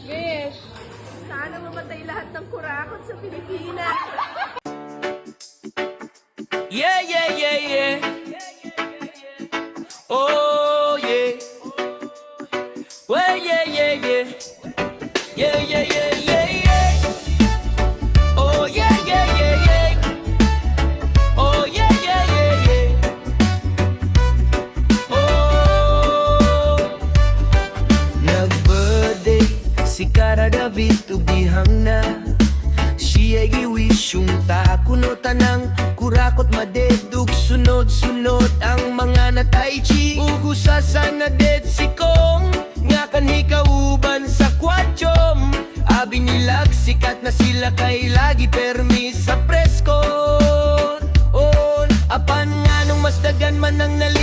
Fish. Sana mamatay lahat ng kurakot sa Pilipinas. Yeah, yeah, yeah, yeah. Oh, yeah. Well, yeah, yeah, yeah. Yeah, yeah, yeah, yeah, yeah. Oh, yeah, yeah, yeah, yeah. Oh, yeah, yeah, yeah, yeah. Oh. Nag-birthday si Cara David, tubihang na. Siya giwish yung takunutan ng kurakot madedug. Sunod-sunod ang mga nataychi. Ugusasan na dead si Kong nga kanhi kauban sa kwadjom. Abi nilag sikat na sila kay lagi permis sa preskon. On apan nga nung mas dagan man ang nali